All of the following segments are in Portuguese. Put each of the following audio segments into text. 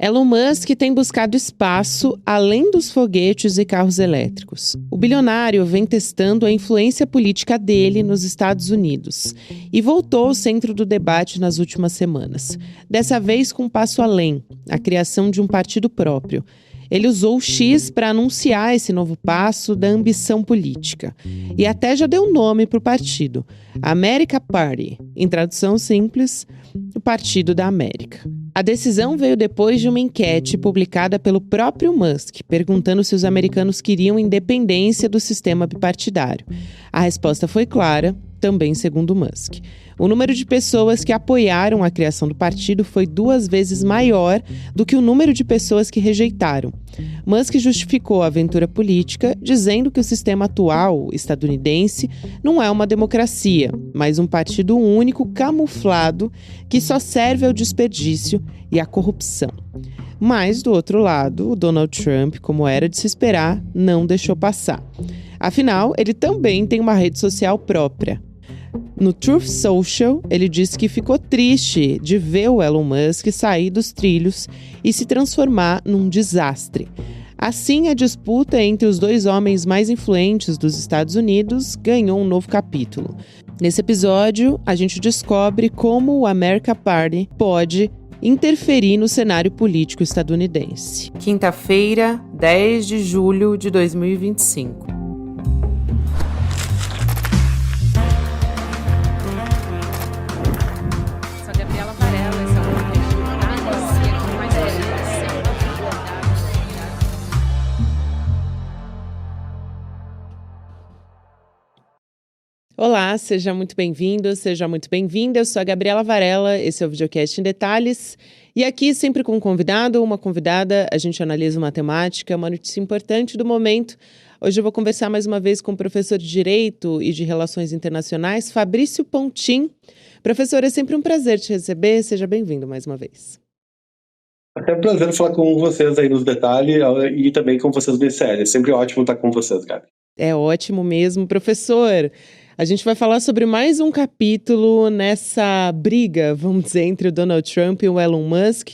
Elon Musk tem buscado espaço além dos foguetes e carros elétricos. O bilionário vem testando a influência política dele nos Estados Unidos e voltou ao centro do debate nas últimas semanas. Dessa vez com um passo além, a criação de um partido próprio. Ele usou o X para anunciar esse novo passo da ambição política. E até já deu nome para o partido, America Party. Em tradução simples, o Partido da América. A decisão veio depois de uma enquete publicada pelo próprio Musk, perguntando se os americanos queriam independência do sistema bipartidário. A resposta foi clara, também segundo Musk. O número de pessoas que apoiaram a criação do partido foi 2 vezes maior do que o número de pessoas que rejeitaram. Musk justificou a aventura política, dizendo que o sistema atual estadunidense não é uma democracia, mas um partido único camuflado que só serve ao desperdício e à corrupção. Mas, do outro lado, o Donald Trump, como era de se esperar, não deixou passar. Afinal, ele também tem uma rede social própria. No Truth Social, ele disse que ficou triste de ver o Elon Musk sair dos trilhos e se transformar num desastre. Assim, a disputa entre os dois homens mais influentes dos Estados Unidos ganhou um novo capítulo. Nesse episódio, a gente descobre como o America Party pode interferir no cenário político estadunidense. Quinta-feira, 10 de julho de 2025. Olá, seja muito bem-vindo, seja muito bem-vinda. Eu sou a Gabriela Varela, esse é o Videocast em Detalhes. E aqui, sempre com um convidado ou uma convidada, a gente analisa uma temática, uma notícia importante do momento. Hoje eu vou conversar mais uma vez com o professor de Direito e de Relações Internacionais, Fabrício Pontin. Professor, é sempre um prazer te receber, seja bem-vindo mais uma vez. É um prazer falar com vocês aí nos detalhes e também com vocês do BCL. É sempre ótimo estar com vocês, Gabi. É ótimo mesmo. Professor, a gente vai falar sobre mais um capítulo nessa briga, vamos dizer, entre o Donald Trump e o Elon Musk.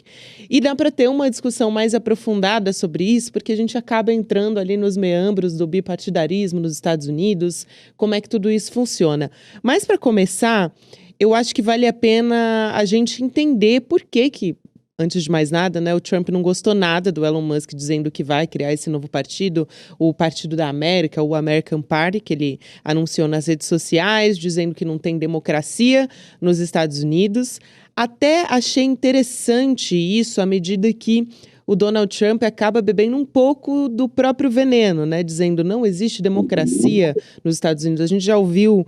E dá para ter uma discussão mais aprofundada sobre isso, porque a gente acaba entrando ali nos meandros do bipartidarismo nos Estados Unidos, como é que tudo isso funciona. Mas para começar, eu acho que vale a pena a gente entender por que antes de mais nada, né, o Trump não gostou nada do Elon Musk dizendo que vai criar esse novo partido, o Partido da América, o American Party, que ele anunciou nas redes sociais, dizendo que não tem democracia nos Estados Unidos. Até achei interessante isso à medida que o Donald Trump acaba bebendo um pouco do próprio veneno, né? Dizendo não existe democracia nos Estados Unidos. A gente já ouviu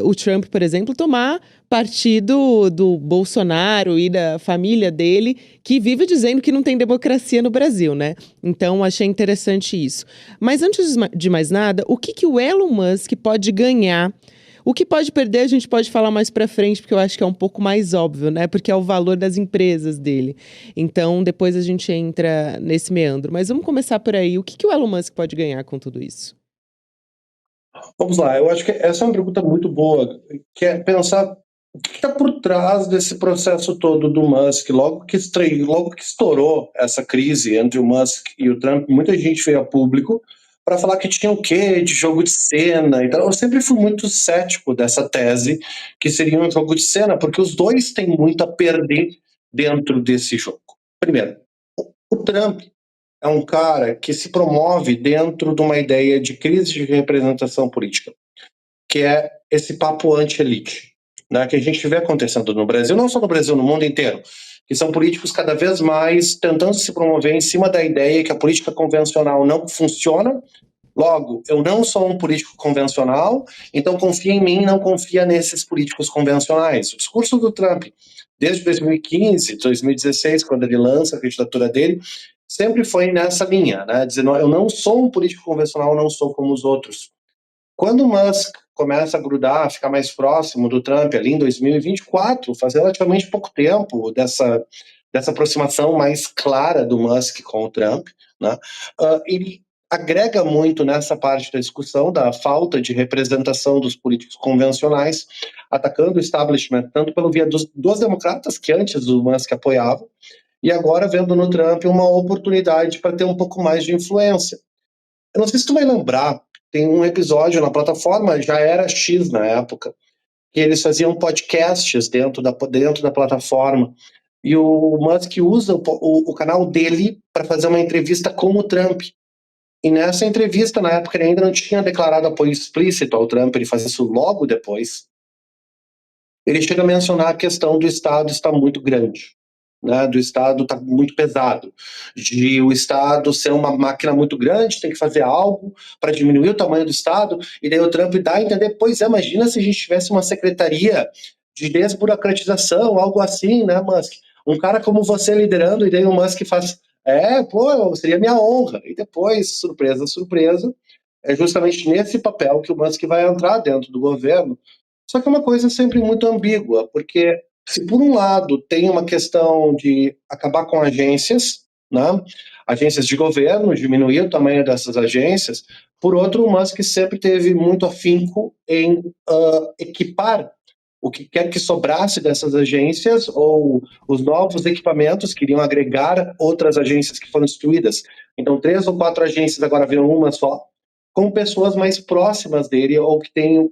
o Trump, por exemplo, tomar partido do Bolsonaro e da família dele, que vive dizendo que não tem democracia no Brasil, né? Então, achei interessante isso. Mas antes de mais nada, o que o Elon Musk pode ganhar? O que pode perder, a gente pode falar mais pra frente, porque eu acho que é um pouco mais óbvio, né? Porque é o valor das empresas dele. Então, depois a gente entra nesse meandro. Mas vamos começar por aí. O que o Elon Musk pode ganhar com tudo isso? Vamos lá, eu acho que essa é uma pergunta muito boa, que é pensar o que está por trás desse processo todo do Musk. Logo que estourou essa crise entre o Musk e o Trump, muita gente veio a público para falar que tinha o quê de jogo de cena. Então, eu sempre fui muito cético dessa tese que seria um jogo de cena, porque os dois têm muito a perder dentro desse jogo. Primeiro, o Trump é um cara que se promove dentro de uma ideia de crise de representação política, que é esse papo anti-elite, né, que a gente vê acontecendo no Brasil, não só no Brasil, no mundo inteiro, que são políticos cada vez mais tentando se promover em cima da ideia que a política convencional não funciona. Logo, eu não sou um político convencional, então confia em mim, não confia nesses políticos convencionais. O discurso do Trump, desde 2015, 2016, quando ele lança a candidatura dele, sempre foi nessa linha, né, dizendo, eu não sou um político convencional, não sou como os outros. Quando o Musk começa a grudar, ficar mais próximo do Trump ali em 2024, faz relativamente pouco tempo dessa aproximação mais clara do Musk com o Trump, né, ele agrega muito nessa parte da discussão da falta de representação dos políticos convencionais, atacando o establishment tanto pelo via dos democratas, que antes o Musk apoiava, e agora vendo no Trump uma oportunidade para ter um pouco mais de influência. Eu não sei se tu vai lembrar, tem um episódio na plataforma, já era X na época, que eles faziam podcasts dentro da plataforma, e o Musk usa o canal dele para fazer uma entrevista com o Trump. E nessa entrevista, na época, ele ainda não tinha declarado apoio explícito ao Trump, ele faz isso logo depois. Ele chega a mencionar a questão do Estado estar muito grande, né? Do Estado estar muito pesado, de o Estado ser uma máquina muito grande, tem que fazer algo para diminuir o tamanho do Estado, e daí o Trump dá a entender, pois é, imagina se a gente tivesse uma secretaria de desburocratização, algo assim, né, Musk? Um cara como você liderando, e daí o Musk faz, pô, seria minha honra. E depois, surpresa, surpresa, é justamente nesse papel que o Musk vai entrar dentro do governo. Só que é uma coisa sempre muito ambígua, porque se por um lado tem uma questão de acabar com agências, né? Agências de governo, diminuir o tamanho dessas agências, por outro, o Musk sempre teve muito afinco em equipar o que quer que sobrasse dessas agências ou os novos equipamentos que iriam agregar outras agências que foram destruídas. Então, 3 ou 4 agências agora viram uma só, com pessoas mais próximas dele ou que têm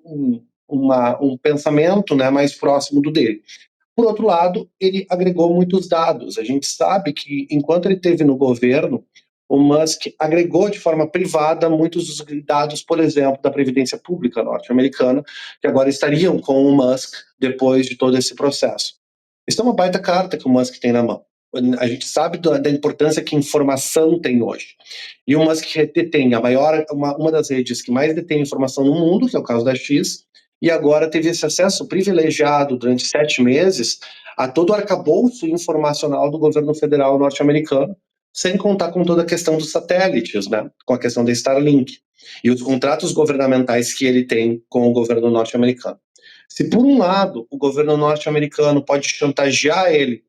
um pensamento, né, mais próximo do dele. Por outro lado, ele agregou muitos dados. A gente sabe que, enquanto ele esteve no governo, o Musk agregou de forma privada muitos dos dados, por exemplo, da Previdência Pública norte-americana, que agora estariam com o Musk depois de todo esse processo. Isso é uma baita carta que o Musk tem na mão. A gente sabe da importância que informação tem hoje. E o Musk detém uma das redes que mais detém informação no mundo, que é o caso da X, e agora teve esse acesso privilegiado durante 7 meses a todo o arcabouço informacional do governo federal norte-americano, sem contar com toda a questão dos satélites, né? Com a questão da Starlink e os contratos governamentais que ele tem com o governo norte-americano. Se por um lado o governo norte-americano pode chantagear ele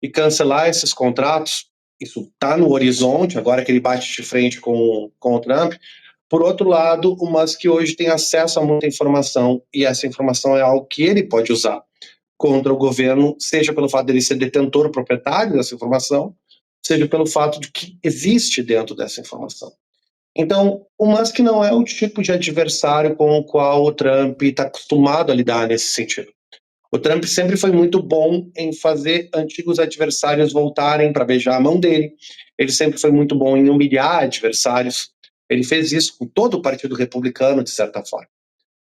e cancelar esses contratos, isso está no horizonte, agora que ele bate de frente com o Trump. Por outro lado, o Musk hoje tem acesso a muita informação, e essa informação é algo que ele pode usar contra o governo, seja pelo fato dele ser detentor proprietário dessa informação, seja pelo fato de que existe dentro dessa informação. Então, o Musk não é o tipo de adversário com o qual o Trump está acostumado a lidar nesse sentido. O Trump sempre foi muito bom em fazer antigos adversários voltarem para beijar a mão dele. Ele sempre foi muito bom em humilhar adversários. Ele fez isso com todo o Partido Republicano, de certa forma.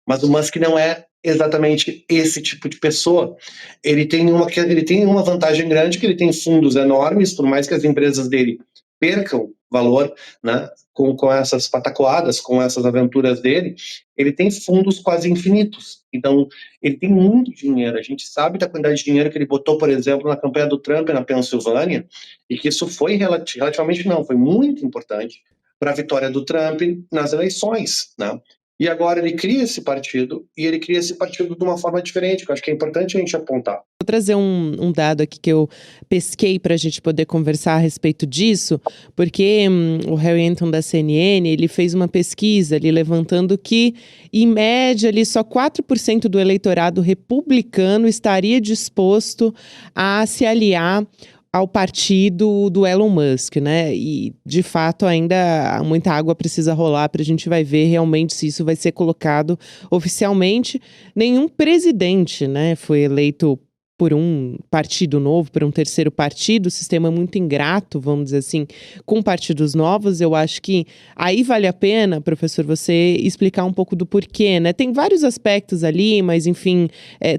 Mas o Musk não é exatamente esse tipo de pessoa. Ele tem uma vantagem grande, que ele tem fundos enormes, por mais que as empresas dele percam valor, né, com essas patacoadas, com essas aventuras dele, ele tem fundos quase infinitos. Então, ele tem muito dinheiro. A gente sabe da quantidade de dinheiro que ele botou, por exemplo, na campanha do Trump na Pensilvânia, e que isso foi relativamente não, foi muito importante para a vitória do Trump nas eleições, né? E agora ele cria esse partido, e ele cria esse partido de uma forma diferente, que eu acho que é importante a gente apontar. Vou trazer um dado aqui que eu pesquei para a gente poder conversar a respeito disso, porque o Harry Anton da CNN, ele fez uma pesquisa ali levantando que, em média, ali, só 4% do eleitorado republicano estaria disposto a se aliar ao partido do Elon Musk, né? E, de fato, ainda muita água precisa rolar para a gente vai ver realmente se isso vai ser colocado oficialmente. Nenhum presidente, né, foi eleito por um partido novo, por um terceiro partido, o sistema é muito ingrato, vamos dizer assim, com partidos novos. Eu acho que aí vale a pena, professor, você explicar um pouco do porquê, né? Tem vários aspectos ali, mas enfim,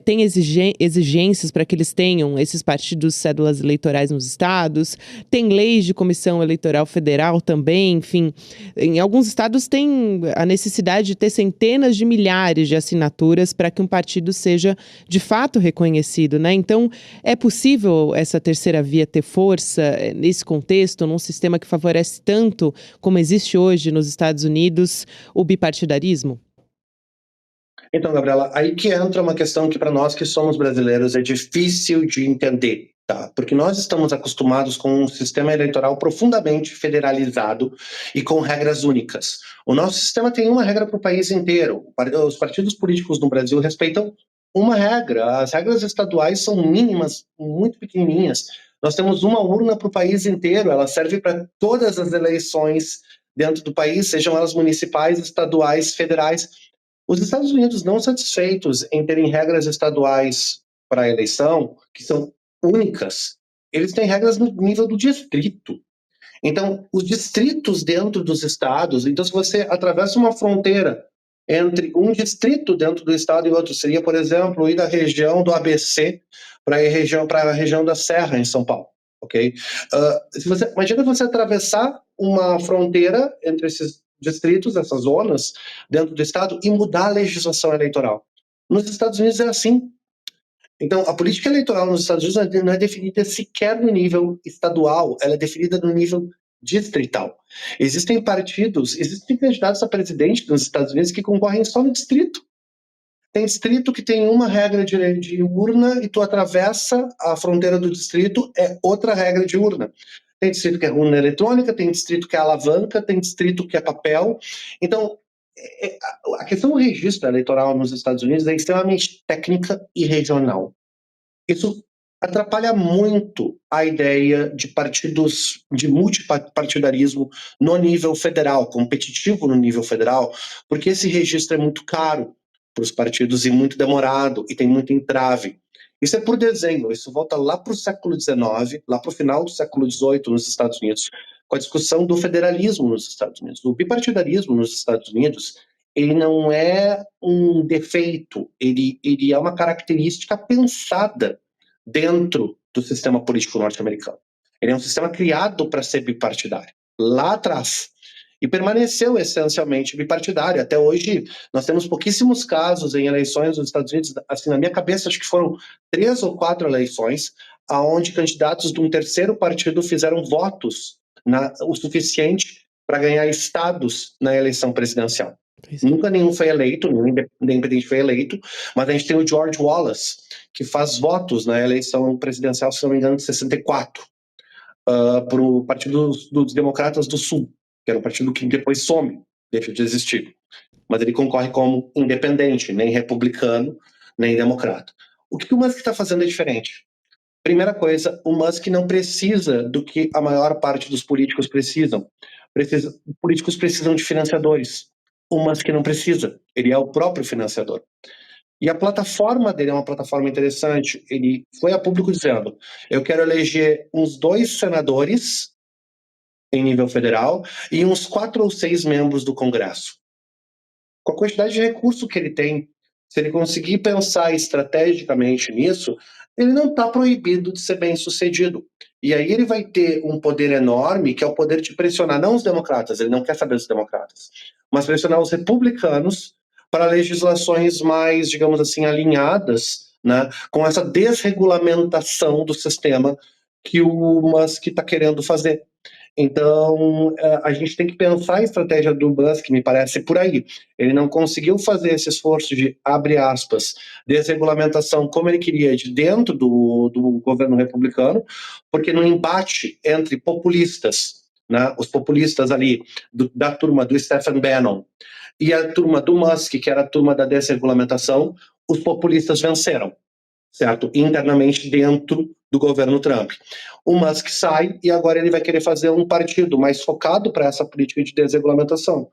tem exigências para que eles tenham esses partidos cédulas eleitorais nos estados, tem leis de comissão eleitoral federal também, enfim. Em alguns estados tem a necessidade de ter centenas de milhares de assinaturas para que um partido seja de fato reconhecido, né? Então, é possível essa terceira via ter força nesse contexto, num sistema que favorece tanto, como existe hoje nos Estados Unidos, o bipartidarismo? Então, Gabriela, aí que entra uma questão que para nós que somos brasileiros é difícil de entender, tá? Porque nós estamos acostumados com um sistema eleitoral profundamente federalizado e com regras únicas. O nosso sistema tem uma regra para o país inteiro. Os partidos políticos no Brasil respeitam uma regra. As regras estaduais são mínimas, muito pequenininhas. Nós temos uma urna para o país inteiro, ela serve para todas as eleições dentro do país, sejam elas municipais, estaduais, federais. Os Estados Unidos, não satisfeitos em terem regras estaduais para a eleição, que são únicas, eles têm regras no nível do distrito. Então, os distritos dentro dos estados, então se você atravessa uma fronteira entre um distrito dentro do estado e outro, seria, por exemplo, ir da região do ABC para a região da Serra, em São Paulo, ok? Imagina você atravessar uma fronteira entre esses distritos, essas zonas, dentro do estado, e mudar a legislação eleitoral. Nos Estados Unidos é assim. Então, a política eleitoral nos Estados Unidos não é definida sequer no nível estadual, ela é definida no nível distrital. Existem partidos, existem candidatos a presidente nos Estados Unidos que concorrem só no distrito. Tem distrito que tem uma regra de urna e tu atravessa a fronteira do distrito, é outra regra de urna. Tem distrito que é urna eletrônica, tem distrito que é alavanca, tem distrito que é papel. Então, a questão do registro eleitoral nos Estados Unidos é extremamente técnica e regional. Isso atrapalha muito a ideia de partidos, de multipartidarismo no nível federal, competitivo no nível federal, porque esse registro é muito caro para os partidos e muito demorado, e tem muito entrave. Isso é por desenho, isso volta lá para o século XIX, lá para o final do século XVIII nos Estados Unidos, com a discussão do federalismo nos Estados Unidos. O bipartidarismo nos Estados Unidos, ele não é um defeito, ele é uma característica pensada dentro do sistema político norte-americano. Ele é um sistema criado para ser bipartidário, lá atrás. E permaneceu essencialmente bipartidário. Até hoje, nós temos pouquíssimos casos em eleições nos Estados Unidos, assim, na minha cabeça, acho que foram 3 ou 4 eleições, onde candidatos de um terceiro partido fizeram votos o suficiente para ganhar estados na eleição presidencial. Nunca nenhum foi eleito, nenhum independente foi eleito, mas a gente tem o George Wallace, que faz votos na eleição presidencial, se não me engano, de 64, para o Partido dos Democratas do Sul, que era um partido que depois some, deixa de existir. Mas ele concorre como independente, nem republicano, nem democrata. O que o Musk está fazendo é diferente. Primeira coisa, o Musk não precisa do que a maior parte dos políticos precisam. Políticos precisam de financiadores. O Musk não precisa, ele é o próprio financiador. E a plataforma dele é uma plataforma interessante. Ele foi a público dizendo: eu quero eleger uns 2 senadores em nível federal e uns 4 ou 6 membros do Congresso. Com a quantidade de recurso que ele tem, se ele conseguir pensar estrategicamente nisso, ele não está proibido de ser bem sucedido. E aí ele vai ter um poder enorme, que é o poder de pressionar não os democratas, ele não quer saber dos democratas, mas pressionar os republicanos para legislações mais, digamos assim, alinhadas, né, com essa desregulamentação do sistema que o Musk está querendo fazer. Então, a gente tem que pensar a estratégia do Musk, me parece, por aí. Ele não conseguiu fazer esse esforço de, abre aspas, desregulamentação como ele queria de dentro do governo republicano, porque no embate entre populistas, né, os populistas ali da turma do Stephen Bannon e a turma do Musk, que era a turma da desregulamentação, os populistas venceram, certo? Internamente dentro do governo Trump. O Musk sai e agora ele vai querer fazer um partido mais focado para essa política de desregulamentação.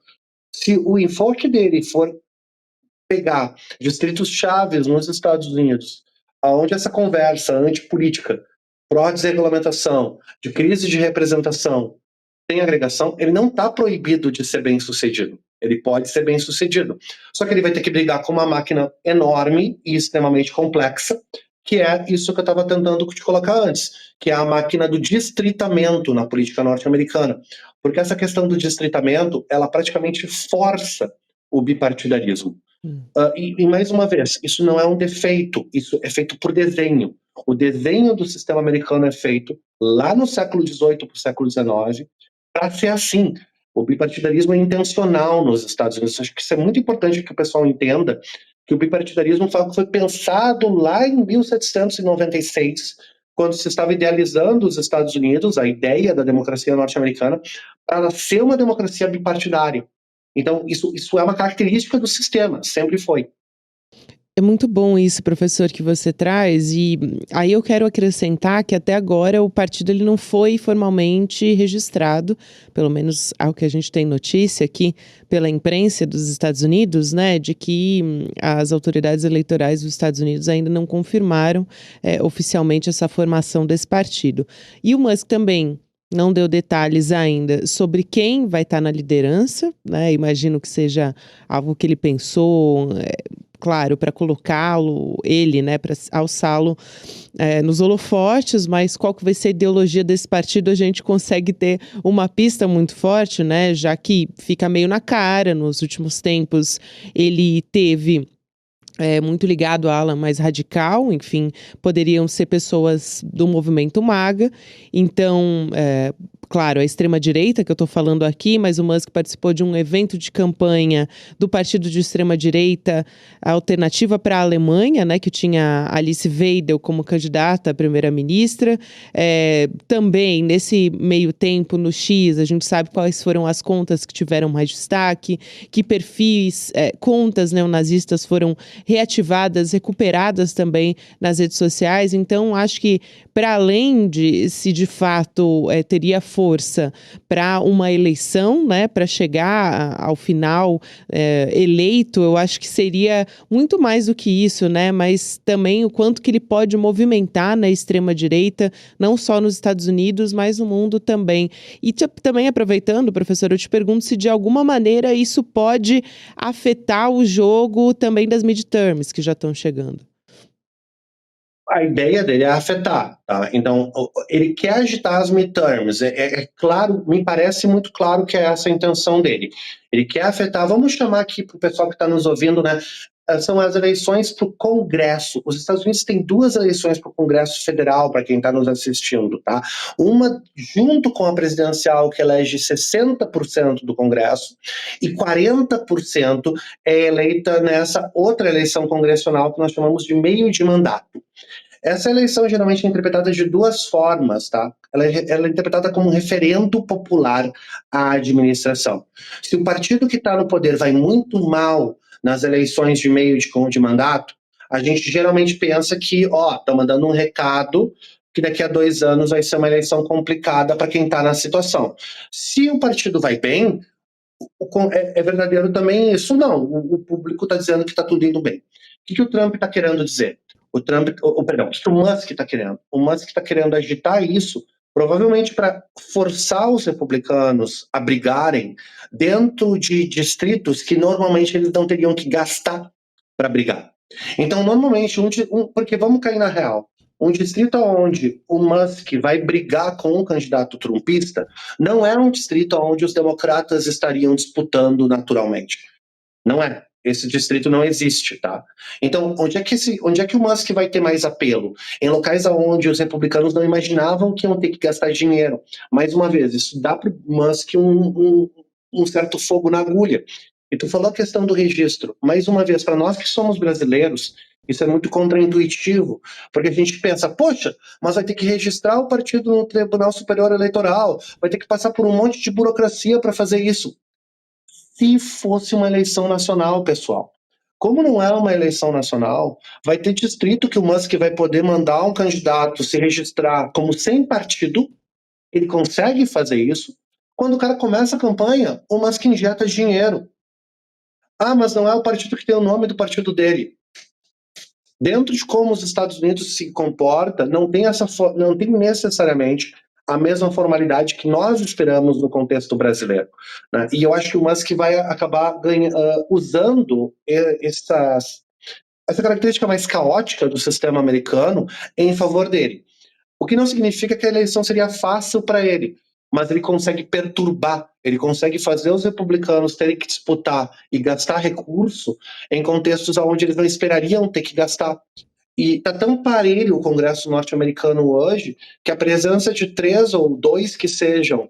Se o enfoque dele for pegar distritos chaves nos Estados Unidos, aonde essa conversa antipolítica, pró-desregulamentação, de crise de representação, tem agregação, ele não está proibido de ser bem sucedido. Ele pode ser bem sucedido. Só que ele vai ter que brigar com uma máquina enorme e extremamente complexa, que é isso que eu estava tentando te colocar antes, que é a máquina do distritamento na política norte-americana. Porque essa questão do distritamento, ela praticamente força o bipartidarismo. E mais uma vez, isso não é um defeito, isso é feito por desenho. O desenho do sistema americano é feito lá no século XVIII para o século XIX, para ser assim. O bipartidarismo é intencional nos Estados Unidos. Acho que isso é muito importante que o pessoal entenda, que o bipartidarismo foi pensado lá em 1796, quando se estava idealizando os Estados Unidos, a ideia da democracia norte-americana, para ser uma democracia bipartidária. Então, isso é uma característica do sistema, sempre foi. É muito bom isso, professor, que você traz, e aí eu quero acrescentar que até agora o partido ele não foi formalmente registrado, pelo menos ao que a gente tem notícia aqui pela imprensa dos Estados Unidos, né, de que as autoridades eleitorais dos Estados Unidos ainda não confirmaram oficialmente essa formação desse partido. E o Musk também não deu detalhes ainda sobre quem vai estar na liderança, né? Imagino que seja algo que ele pensou, claro, para colocá-lo, ele, né, para alçá-lo nos holofotes, mas qual que vai ser a ideologia desse partido, a gente consegue ter uma pista muito forte, né, já que fica meio na cara, nos últimos tempos ele teve muito ligado à ala mais radical, enfim, poderiam ser pessoas do movimento MAGA, então, claro, a extrema-direita que eu estou falando aqui, mas o Musk participou de um evento de campanha do partido de extrema-direita, a Alternativa para a Alemanha, né, que tinha Alice Weidel como candidata a primeira-ministra, também, nesse meio tempo, no X, a gente sabe quais foram as contas que tiveram mais destaque, que perfis, contas neonazistas foram reativadas, recuperadas também nas redes sociais. Então, acho que para além de se de fato teria força para uma eleição, né, para chegar ao final eleito, eu acho que seria muito mais do que isso, né, mas também o quanto que ele pode movimentar na extrema-direita, não só nos Estados Unidos, mas no mundo também. E também aproveitando, professor, eu te pergunto se de alguma maneira isso pode afetar o jogo também das midterms que já estão chegando. A ideia dele é afetar, tá? Então, ele quer agitar as midterms. É claro, me parece muito claro que é essa a intenção dele. Ele quer afetar, vamos chamar aqui para o pessoal que está nos ouvindo, né? São as eleições para o Congresso. Os Estados Unidos têm duas eleições para o Congresso Federal, para quem está nos assistindo, tá? Uma junto com a presidencial, que elege 60% do Congresso, e 40% é eleita nessa outra eleição congressional que nós chamamos de meio de mandato. Essa eleição geralmente é interpretada de duas formas, tá? Ela é interpretada como um referendo popular à administração. Se o partido que está no poder vai muito mal nas eleições de meio de mandato, a gente geralmente pensa que, está mandando um recado que daqui a 2 anos vai ser uma eleição complicada para quem está na situação. Se o partido vai bem, é verdadeiro também isso? Não, o público está dizendo que está tudo indo bem. O que o Trump está querendo dizer? O que o Musk está querendo? O Musk está querendo agitar isso, provavelmente para forçar os republicanos a brigarem dentro de distritos que normalmente eles não teriam que gastar para brigar. Então, normalmente, porque vamos cair na real, um distrito onde o Musk vai brigar com um candidato trumpista não é um distrito onde os democratas estariam disputando naturalmente. Não é. Esse distrito não existe, tá? Então, onde é que o Musk vai ter mais apelo? Em locais onde os republicanos não imaginavam que iam ter que gastar dinheiro. Mais uma vez, isso dá para o Musk um certo fogo na agulha. E tu falou a questão do registro. Mais uma vez, para nós que somos brasileiros, isso é muito contraintuitivo, porque a gente pensa, poxa, mas vai ter que registrar o partido no Tribunal Superior Eleitoral, vai ter que passar por um monte de burocracia para fazer isso. Se fosse uma eleição nacional, pessoal. Como não é uma eleição nacional, vai ter distrito que o Musk vai poder mandar um candidato se registrar como sem partido, ele consegue fazer isso. Quando o cara começa a campanha, o Musk injeta dinheiro. Ah, mas não é o partido que tem o nome do partido dele. Dentro de como os Estados Unidos se comporta, não tem necessariamente a mesma formalidade que nós esperamos no contexto brasileiro, né? E eu acho que o Musk vai acabar usando essa característica mais caótica do sistema americano em favor dele. O que não significa que a eleição seria fácil para ele, mas ele consegue perturbar, ele consegue fazer os republicanos terem que disputar e gastar recurso em contextos onde eles não esperariam ter que gastar. E está tão parelho o Congresso norte-americano hoje que a presença de 3 ou 2 que sejam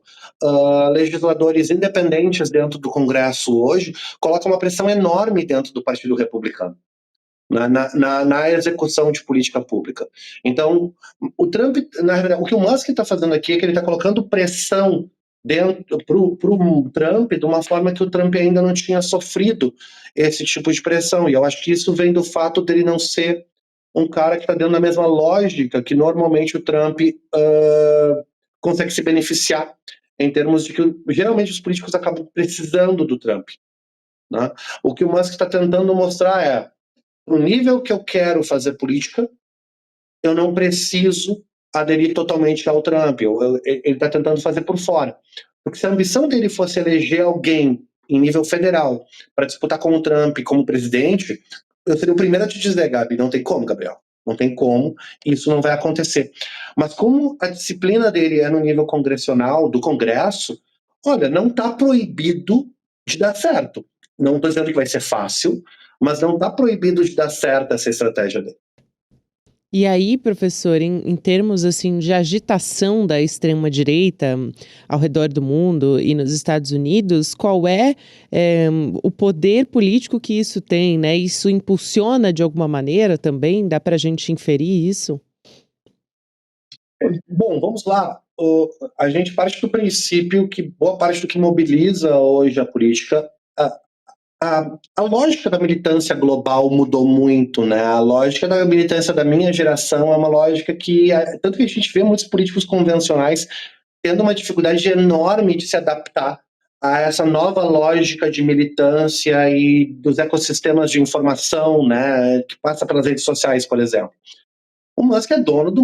legisladores independentes dentro do Congresso hoje coloca uma pressão enorme dentro do Partido Republicano na execução de política pública. Então, o Trump, na verdade, o que o Musk está fazendo aqui é que ele está colocando pressão pro Trump de uma forma que o Trump ainda não tinha sofrido esse tipo de pressão. E eu acho que isso vem do fato dele não ser um cara que está dentro da mesma lógica que normalmente o Trump consegue se beneficiar, em termos de que geralmente os políticos acabam precisando do Trump, né? O que o Musk está tentando mostrar é, no nível que eu quero fazer política, eu não preciso aderir totalmente ao Trump. Ele está tentando fazer por fora. Porque se a ambição dele fosse eleger alguém em nível federal para disputar com o Trump como presidente, eu seria o primeiro a te dizer, Gabi, não tem como, Gabriel. Não tem como, isso não vai acontecer. Mas como a disciplina dele é no nível congressional, do Congresso, olha, não está proibido de dar certo. Não estou dizendo que vai ser fácil, mas não está proibido de dar certo essa estratégia dele. E aí, professor, em termos assim de agitação da extrema-direita ao redor do mundo e nos Estados Unidos, qual é, o poder político que isso tem, né? Isso impulsiona de alguma maneira também? Dá para a gente inferir isso? Bom, vamos lá. A gente parte do princípio que boa parte do que mobiliza hoje a política, a lógica da militância global mudou muito, né? A lógica da militância da minha geração é uma lógica que, tanto que a gente vê muitos políticos convencionais tendo uma dificuldade enorme de se adaptar a essa nova lógica de militância e dos ecossistemas de informação, né? Que passa pelas redes sociais, por exemplo. O Musk é dono de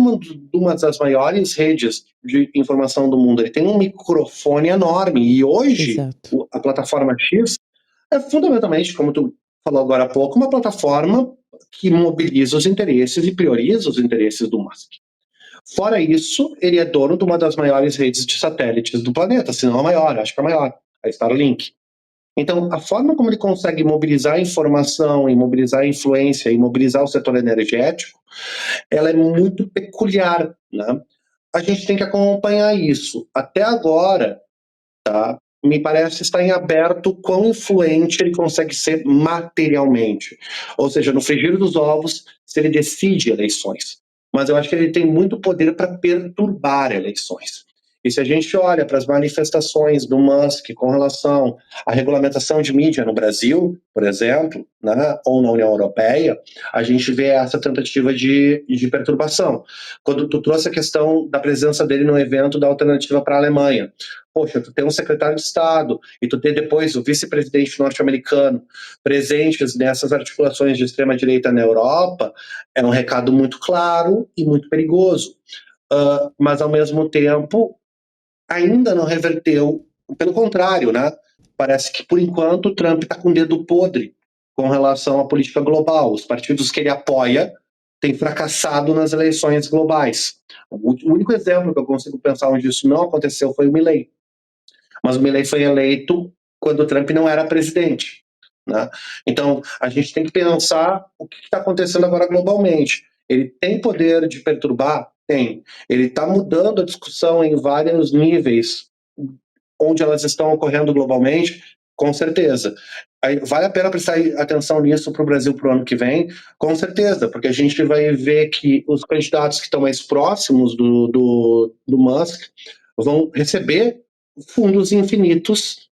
uma das maiores redes de informação do mundo. Ele tem um microfone enorme. E hoje, Exato. a plataforma X é fundamentalmente, como tu falou agora há pouco, uma plataforma que mobiliza os interesses e prioriza os interesses do Musk. Fora isso, ele é dono de uma das maiores redes de satélites do planeta, se não a maior, acho que a maior, a Starlink. Então, a forma como ele consegue mobilizar a informação, e mobilizar a influência, e mobilizar o setor energético, ela é muito peculiar, né? A gente tem que acompanhar isso. Até agora, tá? Me parece estar em aberto quão influente ele consegue ser materialmente. Ou seja, no frigir dos ovos, se ele decide eleições. Mas eu acho que ele tem muito poder para perturbar eleições. E se a gente olha para as manifestações do Musk com relação à regulamentação de mídia no Brasil, por exemplo, né, ou na União Europeia, a gente vê essa tentativa de perturbação. Quando tu trouxe a questão da presença dele no evento da Alternativa para a Alemanha, poxa, tu tem um secretário de Estado e tu tem depois o vice-presidente norte-americano presentes nessas articulações de extrema-direita na Europa, é um recado muito claro e muito perigoso. Mas, ao mesmo tempo, ainda não reverteu, pelo contrário, né? Parece que, por enquanto, o Trump está com o dedo podre com relação à política global. Os partidos que ele apoia têm fracassado nas eleições globais. O único exemplo que eu consigo pensar onde isso não aconteceu foi o Milley. Mas o Milley foi eleito quando o Trump não era presidente, né? Então, a gente tem que pensar o que está acontecendo agora globalmente. Ele tem poder de perturbar? Tem. Ele está mudando a discussão em vários níveis onde elas estão ocorrendo globalmente? Com certeza. Aí, vale a pena prestar atenção nisso para o Brasil para o ano que vem? Com certeza, porque a gente vai ver que os candidatos que estão mais próximos do Musk vão receber fundos infinitos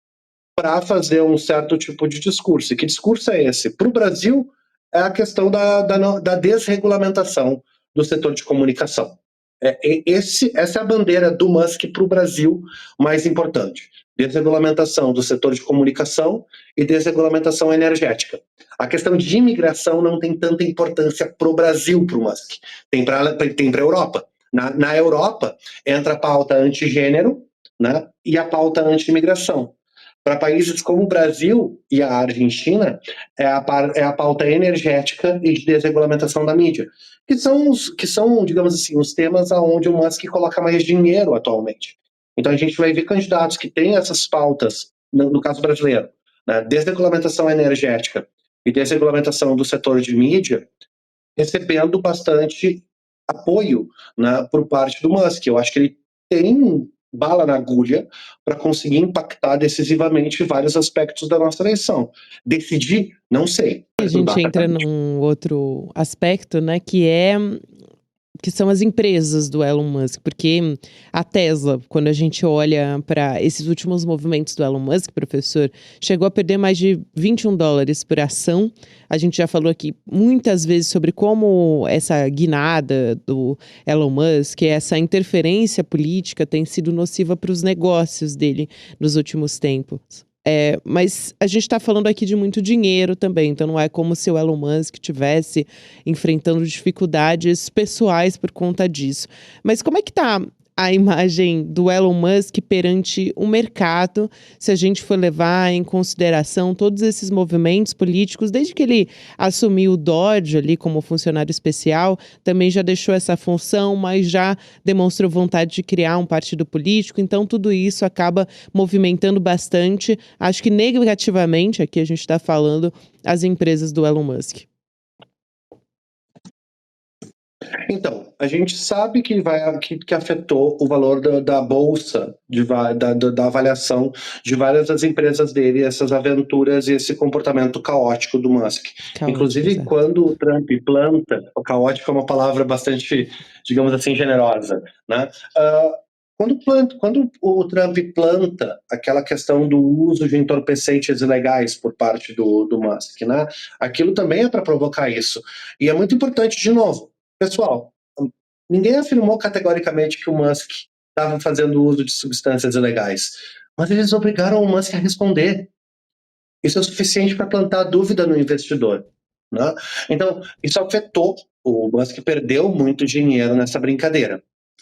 para fazer um certo tipo de discurso. E que discurso é esse? Para o Brasil, é a questão da desregulamentação do setor de comunicação. Essa é a bandeira do Musk para o Brasil mais importante. Desregulamentação do setor de comunicação e desregulamentação energética. A questão de imigração não tem tanta importância para o Brasil, para o Musk. Tem para a Europa. Na Europa, entra a pauta antigênero, né, e a pauta anti-imigração. Para países como o Brasil e a Argentina, é a pauta energética e de desregulamentação da mídia, que são, digamos assim, os temas aonde o Musk coloca mais dinheiro atualmente. Então a gente vai ver candidatos que têm essas pautas, no caso brasileiro, né, desregulamentação energética e desregulamentação do setor de mídia, recebendo bastante apoio, né, por parte do Musk. Eu acho que ele tem bala na agulha para conseguir impactar decisivamente vários aspectos da nossa eleição. Decidir, não sei. A gente entra num outro aspecto, né, que é que são as empresas do Elon Musk, porque a Tesla, quando a gente olha para esses últimos movimentos do Elon Musk, professor, chegou a perder mais de $21 por ação. A gente já falou aqui muitas vezes sobre como essa guinada do Elon Musk, essa interferência política tem sido nociva para os negócios dele nos últimos tempos. Mas a gente está falando aqui de muito dinheiro também, então não é como se o Elon Musk estivesse enfrentando dificuldades pessoais por conta disso. Mas como é que está a imagem do Elon Musk perante o mercado, se a gente for levar em consideração todos esses movimentos políticos, desde que ele assumiu o Dodge ali como funcionário especial, também já deixou essa função, mas já demonstrou vontade de criar um partido político, então tudo isso acaba movimentando bastante, acho que negativamente, aqui a gente está falando, as empresas do Elon Musk. Então, a gente sabe que afetou o valor da bolsa, da avaliação de várias das empresas dele, essas aventuras e esse comportamento caótico do Musk. Inclusive, exato. quando o Trump planta, o caótico é uma palavra bastante, digamos assim, generosa, né? Quando o Trump planta aquela questão do uso de entorpecentes ilegais por parte do Musk, né? Aquilo também é para provocar isso. E é muito importante, de novo, pessoal, ninguém afirmou categoricamente que o Musk estava fazendo uso de substâncias ilegais, mas eles obrigaram o Musk a responder. Isso é suficiente para plantar dúvida no investidor, né? Então, isso afetou. O Musk perdeu muito dinheiro nessa brincadeira,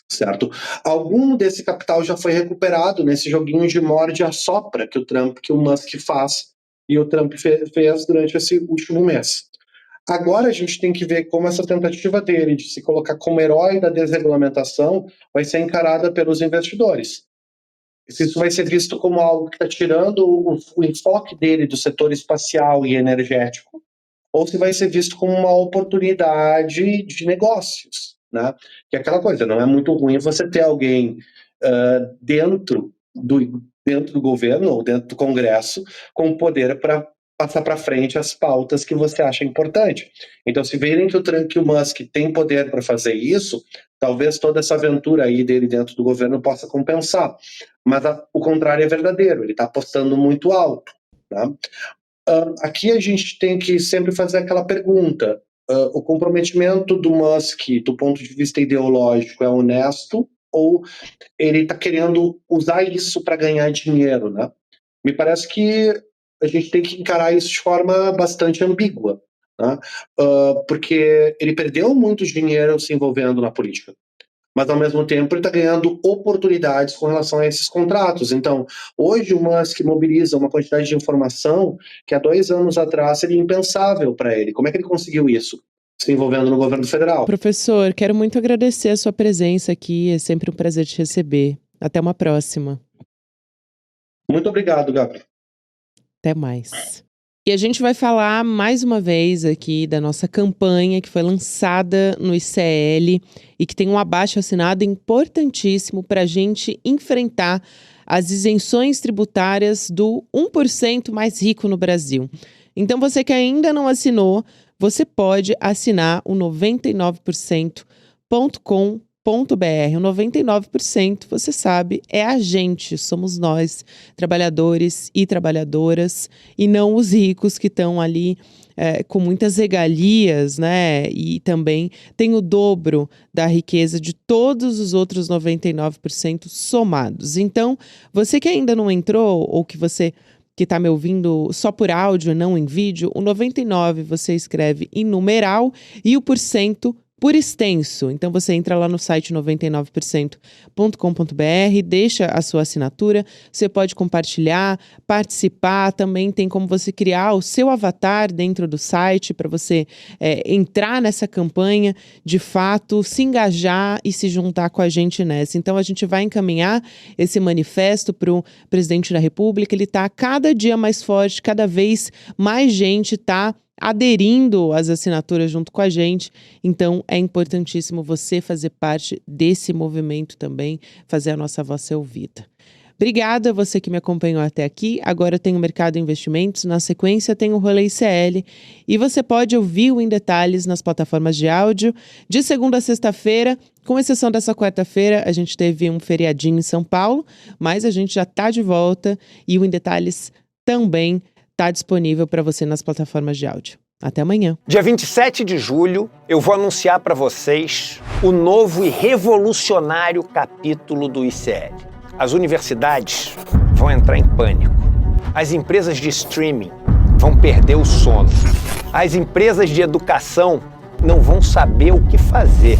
certo? Algum desse capital já foi recuperado nesse joguinho de morde a sopra que o Musk faz e o Trump fez durante esse último mês. Agora a gente tem que ver como essa tentativa dele de se colocar como herói da desregulamentação vai ser encarada pelos investidores. Se isso vai ser visto como algo que está tirando o enfoque dele do setor espacial e energético, ou se vai ser visto como uma oportunidade de negócios, né? Que é aquela coisa, não é muito ruim você ter alguém dentro do governo ou dentro do Congresso com poder para passar para frente as pautas que você acha importante. Então, se verem que o Musk tem poder para fazer isso, talvez toda essa aventura aí dele dentro do governo possa compensar. Mas o contrário é verdadeiro, ele está apostando muito alto, né? Aqui a gente tem que sempre fazer aquela pergunta: o comprometimento do Musk, do ponto de vista ideológico, é honesto ou ele está querendo usar isso para ganhar dinheiro, né? Me parece que a gente tem que encarar isso de forma bastante ambígua, né? Porque ele perdeu muito dinheiro se envolvendo na política, mas ao mesmo tempo ele está ganhando oportunidades com relação a esses contratos. Então, hoje o Musk mobiliza uma quantidade de informação que há 2 anos atrás seria impensável para ele. Como é que ele conseguiu isso? Se envolvendo no governo federal. Professor, quero muito agradecer a sua presença aqui, é sempre um prazer te receber. Até uma próxima. Muito obrigado, Gabriel. Até mais. E a gente vai falar mais uma vez aqui da nossa campanha que foi lançada no ICL e que tem um abaixo-assinado importantíssimo para a gente enfrentar as isenções tributárias do 1% mais rico no Brasil. Então, você que ainda não assinou, você pode assinar o 99%.com.br. O 99%, você sabe, é a gente, somos nós, trabalhadores e trabalhadoras, e não os ricos que estão ali com muitas regalias, né? E também tem o dobro da riqueza de todos os outros 99% somados. Então, você que ainda não entrou, ou que você que está me ouvindo só por áudio e não em vídeo, o 99 você escreve em numeral e o porcento por extenso. Então você entra lá no site 99%.com.br, deixa a sua assinatura, você pode compartilhar, participar, também tem como você criar o seu avatar dentro do site para você entrar nessa campanha, de fato, se engajar e se juntar com a gente nessa. Então a gente vai encaminhar esse manifesto para o presidente da República, ele está cada dia mais forte, cada vez mais gente está aderindo às assinaturas junto com a gente, então é importantíssimo você fazer parte desse movimento também, fazer a nossa voz ser ouvida. Obrigada a você que me acompanhou até aqui. Agora tem o Mercado Investimentos, na sequência tem o Rolê ICL e você pode ouvir o Em Detalhes nas plataformas de áudio de segunda a sexta-feira, com exceção dessa quarta-feira, a gente teve um feriadinho em São Paulo, mas a gente já está de volta e o Em Detalhes também está disponível para você nas plataformas de áudio. Até amanhã. Dia 27 de julho, eu vou anunciar para vocês o novo e revolucionário capítulo do ICL. As universidades vão entrar em pânico. As empresas de streaming vão perder o sono. As empresas de educação não vão saber o que fazer.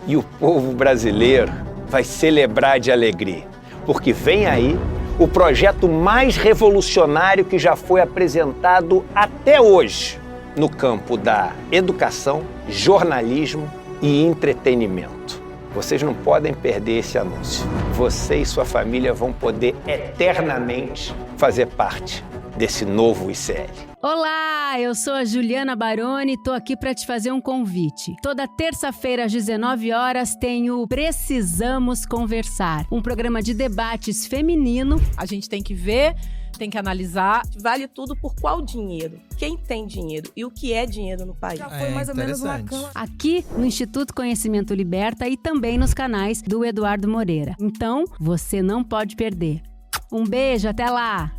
E o povo brasileiro vai celebrar de alegria, porque vem aí o projeto mais revolucionário que já foi apresentado até hoje no campo da educação, jornalismo e entretenimento. Vocês não podem perder esse anúncio. Você e sua família vão poder eternamente fazer parte desse novo ICL. Olá, eu sou a Juliana Baroni e tô aqui para te fazer um convite. Toda terça-feira às 19 horas tem o Precisamos Conversar, um programa de debates feminino. A gente tem que ver, tem que analisar, vale tudo por qual dinheiro, quem tem dinheiro e o que é dinheiro no país. Já foi mais ou menos uma cama. Aqui no Instituto Conhecimento Liberta e também nos canais do Eduardo Moreira. Então, você não pode perder. Um beijo, até lá!